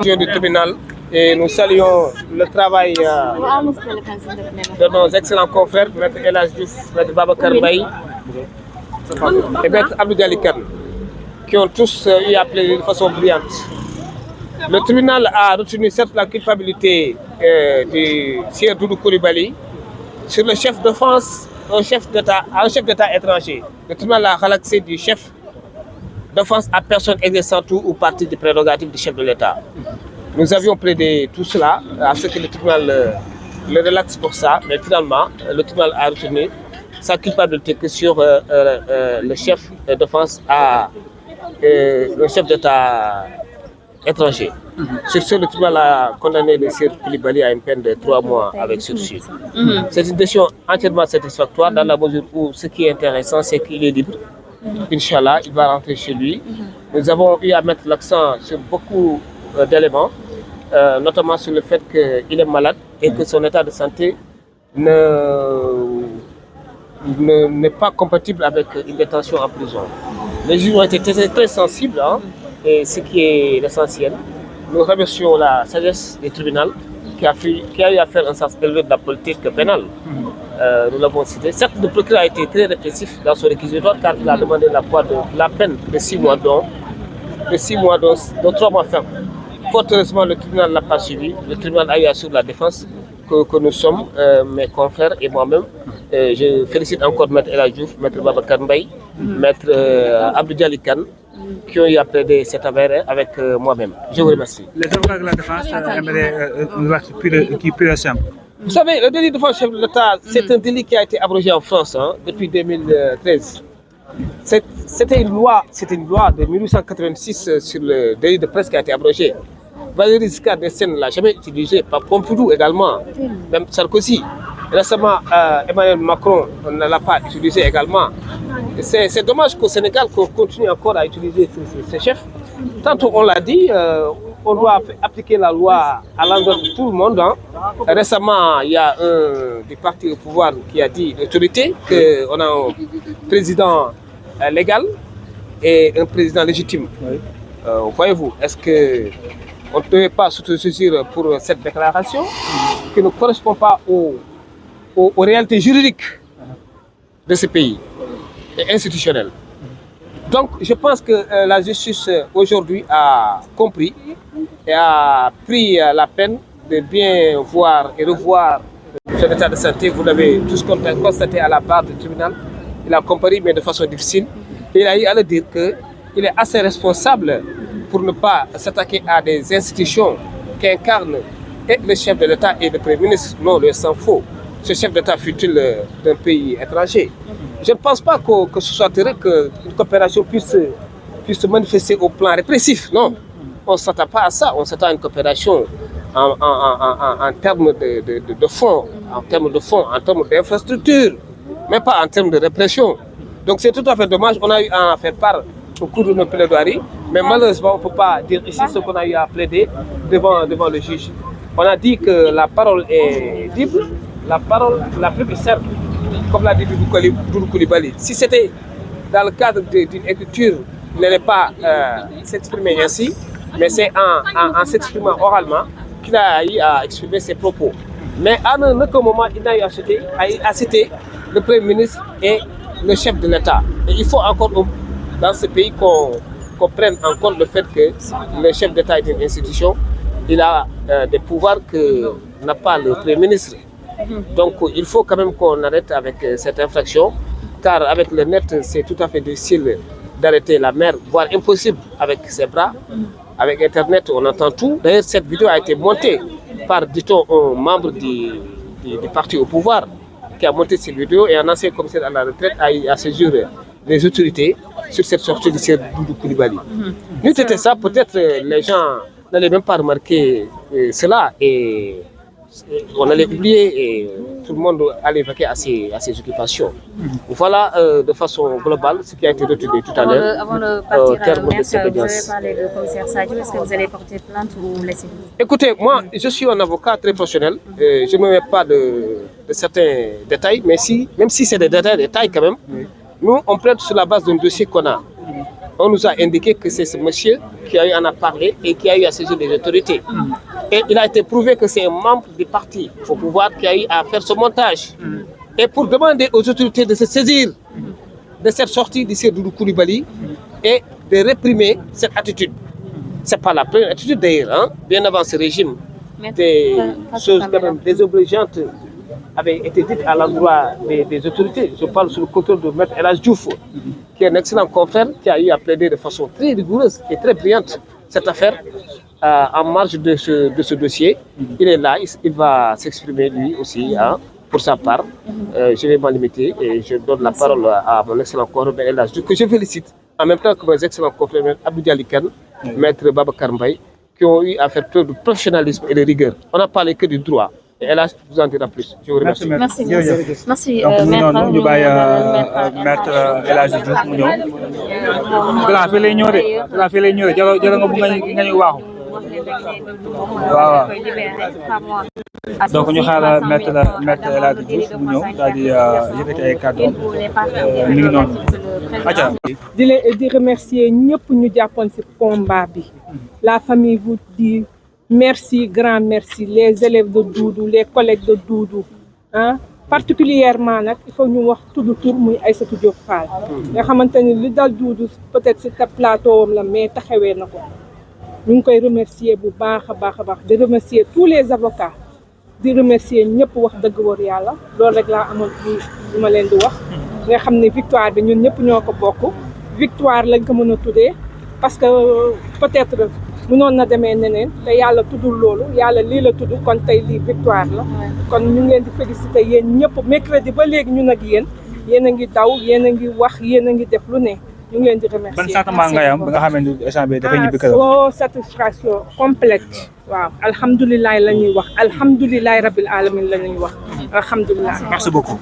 adjoint du tribunal et nous saluons le travail de nos excellents confrères, Maître El Hadj Diouf, Maître Babacar Mbaye et Maître Abdou Dialy Kane, qui ont tous eu à plaider de façon brillante. Le tribunal a retenu certes la culpabilité du sieur Doudou Coulibaly sur le chef de France, un chef d'État étranger. Le tribunal a relaxé du chef d'offense à personne exerçant tout ou partie des prérogatives du chef de l'État. Nous avions plaidé tout cela à ce que le tribunal le relaxe pour ça, mais finalement, le tribunal a retenu sa culpabilité que sur le chef d'offense à le chef d'État étranger. Sur ce, le tribunal a condamné le sieur Coulibaly à une peine de 3 mois avec sursis. C'est une décision entièrement satisfactoire dans la mesure où ce qui est intéressant, c'est qu'il est libre. Inch'Allah, il va rentrer chez lui. Nous avons eu à mettre l'accent sur beaucoup d'éléments, notamment sur le fait qu'il est malade et que son état de santé n'est pas compatible avec une détention en prison. Les juges ont été très sensibles, hein, et ce qui est l'essentiel. Nous remercions la sagesse du tribunal qui a eu à faire un sens élevé de la politique pénale. Nous l'avons cité. Certes, le procureur a été très répressif dans son réquisitoire car il a demandé la peine de 6 mois de 3 mois ferme. Fort heureusement, le tribunal n'a pas suivi. Le tribunal a eu à suivre la défense que nous sommes, mes confrères et moi-même. Je félicite encore Maître El Hadj Diouf, Maître Babacar Mbaye, Maître Abdou Dialy Kane, qui ont eu à plaider cette affaire avec moi-même. Je vous remercie. Les avocats de la défense aimeraient une loi qui pure et simple. Vous savez, le délit de défense chef de l'État, c'est un délit qui a été abrogé en France depuis 2013. C'était une loi de 1886 sur le délit de presse qui a été abrogée. Valéry Giscard d'Estaing ne l'a jamais utilisé, pas Pompidou également, même Sarkozy. Récemment, Emmanuel Macron ne l'a pas utilisé également. C'est dommage qu'au Sénégal, qu'on continue encore à utiliser ces chefs. Tantôt on l'a dit, on doit appliquer la loi à l'endroit de tout le monde. Récemment, il y a un du parti au pouvoir qui a dit l'autorité qu'on a un président légal et un président légitime. Voyez-vous, est-ce qu'on ne peut pas s'autosaisir pour cette déclaration qui ne correspond pas aux réalités juridiques de ce pays et institutionnelles. Donc, je pense que la justice aujourd'hui a compris et a pris la peine de bien voir et revoir son état de santé. Vous l'avez tous constaté à la barre du tribunal. Il a comparu, mais de façon difficile. Et il a eu à le dire qu'il est assez responsable pour ne pas s'attaquer à des institutions qui incarnent et le chef de l'État et le Premier ministre. Non, le sang faux. Ce chef d'État fut-il d'un pays étranger? Je ne pense pas que ce soit heureux qu'une coopération puisse se manifester au plan répressif. Non, on ne s'attend pas à ça. On s'attend à une coopération en termes de fonds, en termes d'infrastructures, mais pas en termes de répression. Donc c'est tout à fait dommage. On a eu à en faire part au cours de nos plaidoiries, mais malheureusement, on ne peut pas dire ici ce qu'on a eu à plaider devant le juge. On a dit que la parole est libre, la parole la plus simple, comme l'a dit Doudou Coulibaly. Si c'était dans le cadre d'une écriture, il n'allait pas s'exprimer ainsi, mais c'est en s'exprimant oralement qu'il a eu à exprimer ses propos. Mais à aucun moment, il n'a eu à citer le Premier ministre et le chef de l'État. Et il faut encore dans ce pays qu'on prenne en compte le fait que le chef d'État est une institution. Il a des pouvoirs que n'a pas le Premier ministre. Donc il faut quand même qu'on arrête avec cette infraction, car avec le net, c'est tout à fait difficile d'arrêter la mer, voire impossible avec ses bras. Avec Internet, on entend tout. D'ailleurs, cette vidéo a été montée par, dit-on, un membre du parti au pouvoir qui a monté cette vidéo, et un ancien commissaire à la retraite a eu à saisir les autorités sur cette sortie du sieur Doudou Coulibaly. Nous, c'était ça, peut-être les gens n'allaient même pas remarquer cela et on allait oublier et tout le monde allait vaquer à ses occupations. Voilà de façon globale ce qui a été retenu tout à l'heure. Avant de partir à l'audience, vous avez parlé de commissaire Sadio. Est-ce que vous allez porter plainte ou laisser? Écoutez, moi je suis un avocat très professionnel. Je ne me mets pas de certains détails, mais même si c'est des détails quand même, nous on plaide sur la base d'un dossier qu'on a. on nous a indiqué que c'est ce monsieur qui a eu à en parler et qui a eu à saisir les autorités. Et il a été prouvé que c'est un membre du parti au pouvoir qui a eu à faire ce montage. Et pour demander aux autorités de se saisir de cette sortie du Doudou Coulibaly et de réprimer cette attitude. Ce n'est pas la première attitude d'ailleurs, hein? Bien avant ce régime. Des choses quand même désobligeantes avaient été dites à l'endroit des autorités. Je parle sous le contrôle de Maître El Hadj Diouf, qui est un excellent confrère, qui a eu à plaider de façon très rigoureuse et très brillante cette affaire en marge de ce dossier. Il est là, il va s'exprimer lui aussi hein, pour sa part. Je vais m'en limiter et je donne la parole à mon excellent confrère El Hadj Diouf, que je félicite, en même temps que mes excellents confrères Abdou Dialy Kane, Maître Babacar Mbaye, qui ont eu à faire preuve de professionnalisme et de rigueur. On n'a parlé que du droit. Et elle vous en dira plus. Je vous remercie. Merci. Merci. Donc ñu bàyyi Maître El Hadj Diouf mu ñëw. Grand fii lay ñëw de. Grand fii lay ñëw de jalo nga bu nga ñu waaxu. waaw. donc ñu xaar Maître El Hadj Diouf mu ñëw daal di yëkkati ay kàddu mi ngi noonu. Aja. di remercier ñëpp ñu jàppoon ci combat bi. La famille vous dit merci, grand merci, les élèves de Doudou, les collègues de Doudou. Hein? Particulièrement, il faut nous voir tout le tour, muy Aïssatou Diop Fall. Nga xamanteni li dal Doudou peut-être c'est ta plateau la mais taxawé nako. Ñu ngi koy remercier bu baaxa baax, de remercier tous les avocats. Di remercier ñëpp wax dëgg wër Yàlla. Lool rek la amoon li ma leen di wax. Nga xamné victoire bi ñun ñëpp ñoko bokk. Victoire lañ ko mëna tuddé parce que peut-être mënoon na demee neneen te yàlla tuddul loolu yàlla lii la tudd kon tey lii victoire la kon ñu ngi leen di féliciter yéen ñëpp mercredi ba léegi ñun ak yéen a ngi daw yéen a ngi wax yéen a ngi def lu ne ñu ngi leen di remercier. ban sentiment nga am ba nga xam ne échange bi dafay ñibbi këram. satisfaction complète waaw alhamdulilah la ñuy wax alhamdulilah rabil alamin la ñuy wax alhamdulilah. Merci beaucoup.